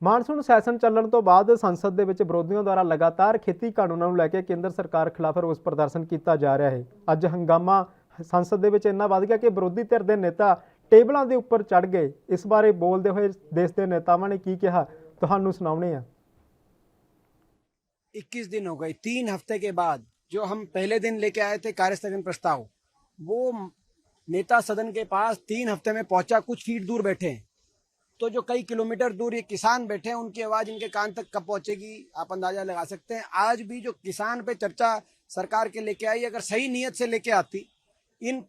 Monsoon session ਚੱਲਣ ਤੋਂ ਬਾਅਦ ਸੰਸਦ ਦੇ ਵਿੱਚ ਵਿਰੋਧੀਆਂ ਦੁਆਰਾ ਲਗਾਤਾਰ ਖੇਤੀ ਕਾਨੂੰਨਾਂ ਨੂੰ ਲੈ ਕੇ ਕੇਂਦਰ ਸਰਕਾਰ ਖਿਲਾਫ ਰੋਸ ਪ੍ਰਦਰਸ਼ਨ ਕੀਤਾ ਜਾ ਰਿਹਾ ਹੈ। ਅੱਜ ਹੰਗਾਮਾ ਸੰਸਦ ਦੇ ਵਿੱਚ ਇੰਨਾ ਵੱਧ ਗਿਆ ਕਿ ਵਿਰੋਧੀ ਧਿਰ ਦੇ ਨੇਤਾ ਟੇਬਲਾਂ ਦੇ ਉੱਪਰ ਚੜ ਗਏ। ਇਸ ਬਾਰੇ ਬੋਲਦੇ ਹੋਏ ਦੇਸ਼ ਦੇ ਨੇਤਾਵਾਂ ਨੇ ਕੀ ਕਿਹਾ ਤੁਹਾਨੂੰ ਸੁਣਾਉਣੇ ਆ। 21 दिन हो गए, 3 हफ्ते के बाद जो हम पहले दिन लेके आए थे कार्य स्थगन प्रस्ताव, वो नेता सदन के पास 3 हफ्ते में पहुंचा, कुछ फीट दूर बैठे हैं। तो जो कई किलोमीटर दूर ये किसान बैठे हैं, उनकी आवाज इनके कान तक कब पहुंचेगी आप अंदाजा लगा सकते हैं। आज भी जो किसान पे चर्चा सरकार के लेके आई, अगर सही नीयत से लेके आती, इन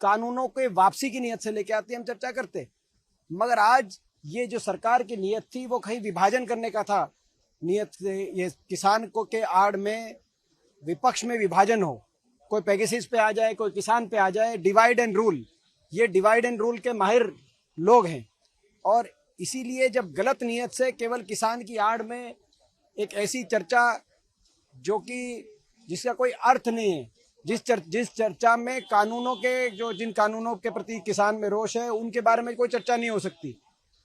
कानूनों के वापसी की नीयत से लेके आती, हम चर्चा करते। मगर आज ये जो सरकार की नीयत थी वो कहीं विभाजन करने का था। नियत से ये किसान को के आड़ में विपक्ष में विभाजन हो, कोई पेगासिस पे आ जाए, कोई किसान पे आ जाए, डिवाइड एंड रूल। ये डिवाइड एंड रूल के माहिर लोग हैं और इसीलिए जब गलत नियत से केवल किसान की आड़ में एक ऐसी चर्चा जो कि जिसका कोई अर्थ नहीं है, जिस चर्चा में कानूनों के जिन कानूनों के प्रति किसान में रोष है उनके बारे में कोई चर्चा नहीं हो सकती,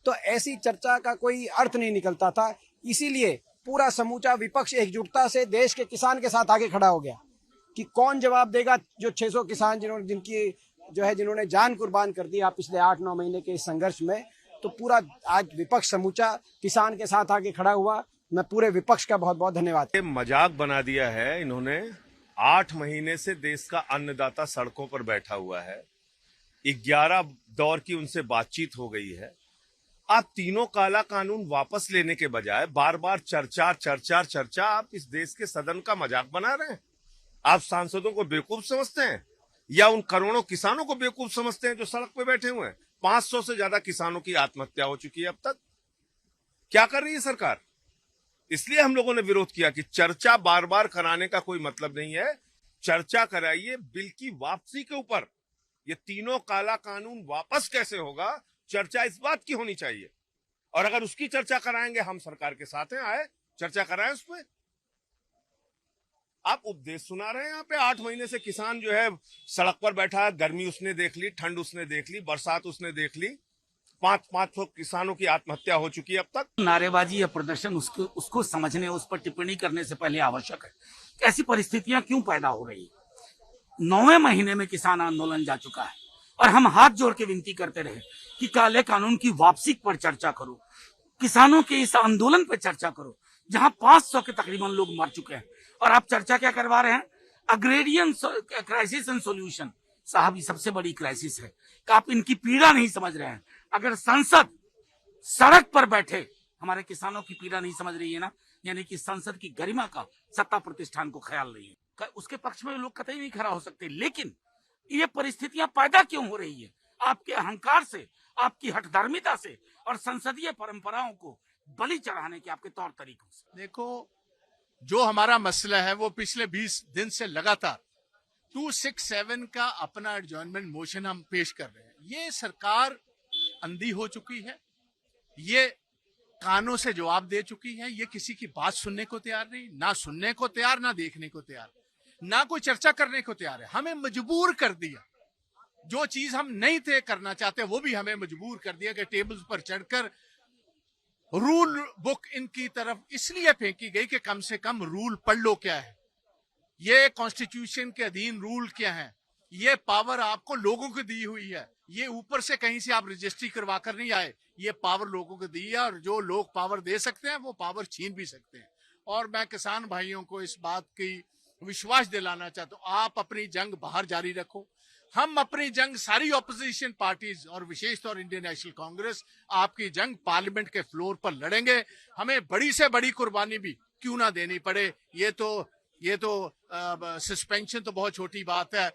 तो ऐसी चर्चा का कोई अर्थ नहीं निकलता था। इसीलिए पूरा समूचा विपक्ष एकजुटता से देश के किसान के साथ आगे खड़ा हो गया कि कौन जवाब देगा जो 600 किसान जिन्होंने जान कुर्बान कर दी आप पिछले 8-9 महीने के इस संघर्ष में। तो पूरा आज विपक्ष समूचा किसान के साथ आगे खड़ा हुआ। मैं पूरे विपक्ष का बहुत बहुत धन्यवाद। मजाक बना दिया है इन्होंने। 8 महीने से देश का अन्नदाता सड़कों पर बैठा हुआ है। 11 दौर की उनसे बातचीत हो गई है। आप तीनों काला कानून वापस लेने के बजाय बार बार चर्चा आप इस देश के सदन का मजाक बना रहे हैं। आप सांसदों को बेवकूफ समझते हैं या उन करोड़ों किसानों को बेवकूफ समझते हैं जो सड़क पे बैठे हुए हैं। 500 से ज्यादा किसानों की आत्महत्या हो चुकी है अब तक। क्या कर रही है सरकार? इसलिए हम लोगों ने विरोध किया कि चर्चा बार बार कराने का कोई मतलब नहीं है। चर्चा कराइए बिल की वापसी के ऊपर। ये तीनों काला कानून वापस कैसे होगा, चर्चा इस बात की होनी चाहिए। और अगर उसकी चर्चा कराएंगे, हम सरकार के साथ हैं, आए चर्चा कराएं उस पर। आप उपदेश सुना रहे हैं यहाँ पे। 8 महीने से किसान जो है सड़क पर बैठा है। गर्मी उसने देख ली, ठंड उसने देख ली, बरसात उसने देख ली। 500 किसानों की आत्महत्या हो चुकी है अब तक। नारेबाजी या प्रदर्शन उसको समझने, उस पर टिप्पणी करने से पहले आवश्यक है कि ऐसी परिस्थितियां क्यों पैदा हो रही है। 9वें महीने में किसान आंदोलन जा चुका है और हम हाथ जोड़ के विनती करते रहे कि काले कानून की वापसी पर चर्चा करो, किसानों के इस आंदोलन पर चर्चा करो जहां 500 के तकरीबन लोग मर चुके हैं। और आप चर्चा क्या करवा रहे हैं? Agrarian crisis and solution. साहब, ये सबसे बड़ी क्राइसिस है कि आप इनकी पीड़ा नहीं समझ रहे हैं। अगर संसद सड़क पर बैठे हमारे किसानों की पीड़ा नहीं समझ रही है ना, यानी कि संसद की गरिमा का सत्ता प्रतिष्ठान को ख्याल नहीं है। उसके पक्ष में लोग कतई नहीं खड़ा हो सकते। लेकिन ये परिस्थितियां पैदा क्यों हो रही है? आपके अहंकार से, आपकी हठधर्मिता से और संसदीय परंपराओं को बलि चढ़ाने के आपके तौर तरीकों से। देखो, जो हमारा मसला है वो पिछले 20 दिन से लगातार 267 का अपना एडजॉर्नमेंट मोशन हम पेश कर रहे हैं। ये सरकार अंधी हो चुकी है, ये कानों से जवाब दे चुकी है, ये किसी की बात सुनने को तैयार नहीं, ना सुनने को तैयार, ना देखने को तैयार, ना कोई चर्चा करने को तैयार है। हमें मजबूर कर दिया। जो चीज हम नहीं थे करना चाहते वो भी हमें मजबूर कर दिया कि टेबल पर चढ़कर रूल बुक इनकी तरफ इसलिए फेंकी गई कि कम से कम रूल पढ़ लो क्या है, ये कॉन्स्टिट्यूशन के अधीन रूल क्या है, ये पावर आपको लोगों को दी हुई है, ये ऊपर से कहीं से आप रजिस्ट्री करवा कर नहीं आए, ये पावर लोगों को दी है और जो लोग पावर दे सकते हैं वो पावर छीन भी सकते हैं। और मैं किसान भाइयों को इस बात की विश्वास दिलाना चाहता हूं, आप अपनी जंग बाहर जारी रखो, हम अपनी जंग सारी ऑपोजिशन पार्टीज और विशेष तौर इंडियन नेशनल कांग्रेस आपकी जंग पार्लियामेंट के फ्लोर पर लड़ेंगे। हमें बड़ी से बड़ी कुर्बानी भी क्यों ना देनी पड़े। ये तो सस्पेंशन तो बहुत छोटी बात है,